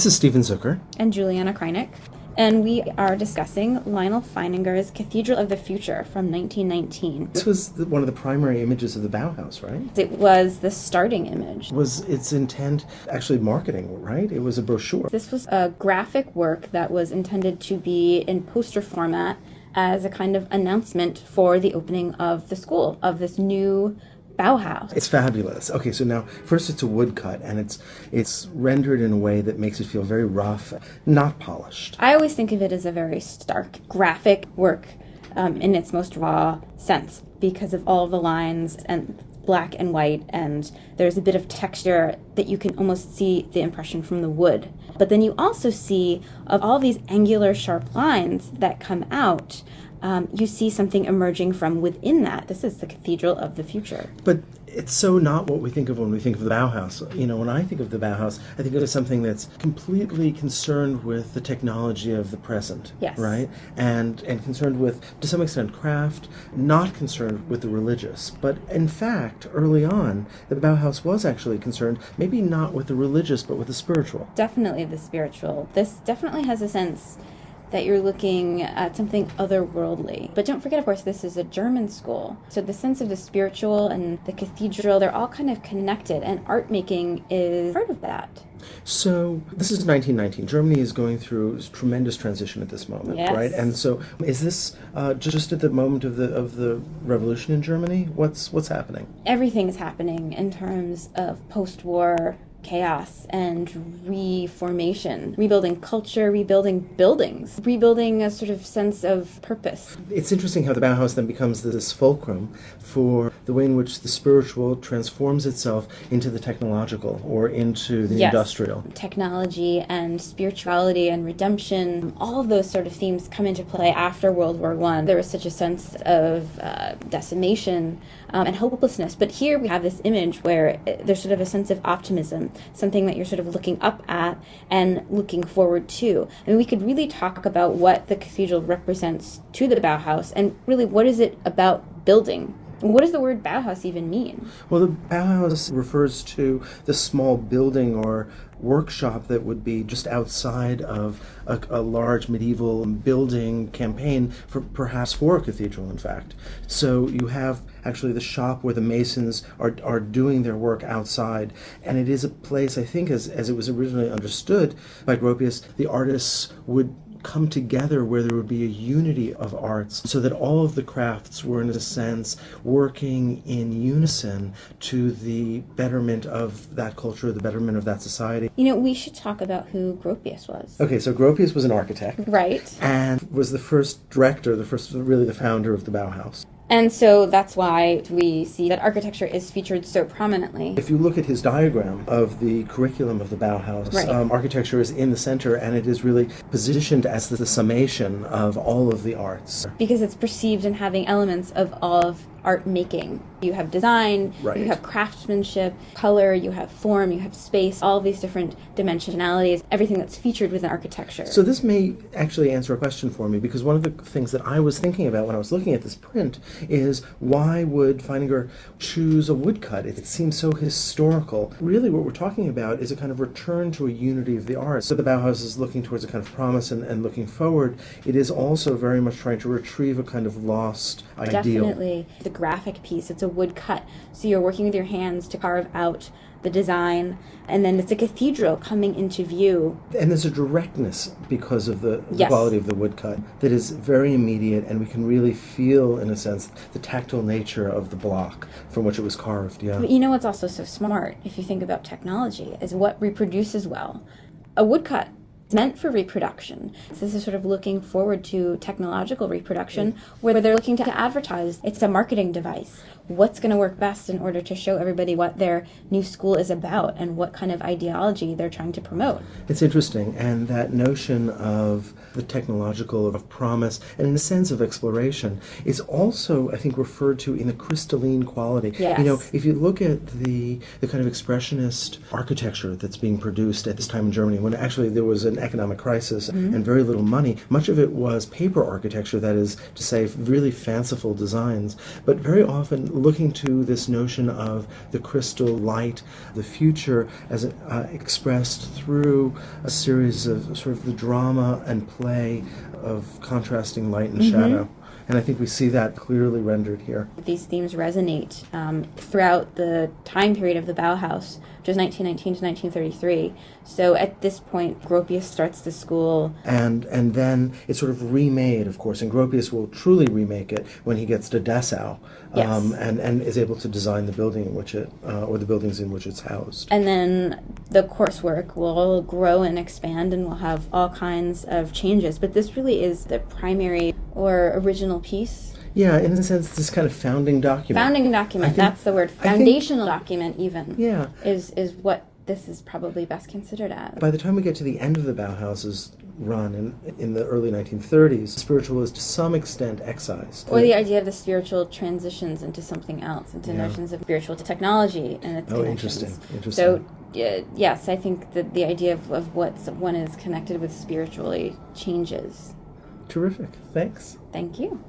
This is Stephen Zucker. And Juliana Krynick. And we are discussing Lionel Feininger's Cathedral of the Future from 1919. This was one of the primary images of the Bauhaus, right? It was the starting image. Was its intent actually marketing, right? It was a brochure. This was a graphic work that was intended to be in poster format as a kind of announcement for the opening of the school, of this new Bauhaus. It's fabulous. Okay, so now, first it's a woodcut, and it's rendered in a way that makes it feel very rough, not polished. I always think of it as a very stark graphic work in its most raw sense, because of all of the lines and black and white, and there's a bit of texture that you can almost see the impression from the wood. But then you also see, of all these angular, sharp lines that come out, you see something emerging from within that. This is the Cathedral of the Future. But it's so not what we think of when we think of the Bauhaus. You know, when I think of the Bauhaus, I think of it as something that's completely concerned with the technology of the present, yes, right? And concerned with, to some extent, craft, not concerned with the religious. But in fact, early on, the Bauhaus was actually concerned, maybe not with the religious, but with the spiritual. Definitely the spiritual. This definitely has a sense that you're looking at something otherworldly. But don't forget, of course, this is a German school. So the sense of the spiritual and the cathedral, they're all kind of connected, and art making is part of that. So this is 1919. Germany is going through a tremendous transition at this moment, yes, right? And so is this just at the moment of the revolution in Germany? What's happening? Everything is happening in terms of post-war chaos and reformation, rebuilding culture, rebuilding buildings, rebuilding a sort of sense of purpose. It's interesting how the Bauhaus then becomes this fulcrum for the way in which the spiritual transforms itself into the technological or into the industrial. Technology and spirituality and redemption, all of those sort of themes come into play after World War I. There was such a sense of decimation and hopelessness. But here we have this image where there's sort of a sense of optimism, something that you're sort of looking up at and looking forward to. I mean, we could really talk about what the cathedral represents to the Bauhaus, and really what is it about building? What does the word Bauhaus even mean? Well, the Bauhaus refers to the small building or workshop that would be just outside of a large medieval building campaign, perhaps for a cathedral, in fact. So you have actually the shop where the masons are doing their work outside, and it is a place, I think, as it was originally understood by Gropius, the artists would come together where there would be a unity of arts, so that all of the crafts were, in a sense, working in unison to the betterment of that culture, the betterment of that society. You know, we should talk about who Gropius was. Okay, so Gropius was an architect. Right. And was the first director, really the founder of the Bauhaus. And so that's why we see that architecture is featured so prominently. If you look at his diagram of the curriculum of the Bauhaus, right, architecture is in the center, and it is really positioned as the summation of all of the arts. Because it's perceived in having elements of all of art making. You have design, right, you have craftsmanship, color, you have form, you have space, all of these different dimensionalities, everything that's featured within architecture. So this may actually answer a question for me, because one of the things that I was thinking about when I was looking at this print is, why would Feininger choose a woodcut? It seems so historical. Really what we're talking about is a kind of return to a unity of the arts. So the Bauhaus is looking towards a kind of promise and looking forward. It is also very much trying to retrieve a kind of lost ideal. Definitely. The graphic piece, it's a woodcut, so you're working with your hands to carve out the design, and then it's a cathedral coming into view. And there's a directness because of the yes, quality of the woodcut that is very immediate, and we can really feel, in a sense, the tactile nature of the block from which it was carved. Yeah. But you know what's also so smart, if you think about technology, is what reproduces well. A woodcut is meant for reproduction. So this is sort of looking forward to technological reproduction, where they're looking to advertise. It's a marketing device. What's going to work best in order to show everybody what their new school is about and what kind of ideology they're trying to promote. It's interesting, and that notion of the technological, of promise, and in a sense of exploration, is also, I think, referred to in the crystalline quality. Yes. You know, if you look at the kind of expressionist architecture that's being produced at this time in Germany, when actually there was an economic crisis and very little money, much of it was paper architecture, that is to say, really fanciful designs, but very often looking to this notion of the crystal light, the future, as expressed through a series of sort of the drama and play of contrasting light and shadow. And I think we see that clearly rendered here. These themes resonate throughout the time period of the Bauhaus, which is 1919 to 1933. So at this point, Gropius starts the school. And then it's sort of remade, of course, and Gropius will truly remake it when he gets to Dessau, Yes. and is able to design the building in which it, or the buildings in which it's housed. And then the coursework will grow and expand and will have all kinds of changes. But this really is the primary or original piece. Yeah, in a sense, this kind of founding document. Founding document, that's the word. Foundational document, even, yeah, is what this is probably best considered as. By the time we get to the end of the Bauhaus's run in the early 1930s, spiritual is to some extent excised. Or the idea of the spiritual transitions into something else, into notions of spiritual technology and its connections. Interesting. So, yes, I think that the idea of what one is connected with spiritually changes. Terrific. Thanks. Thank you.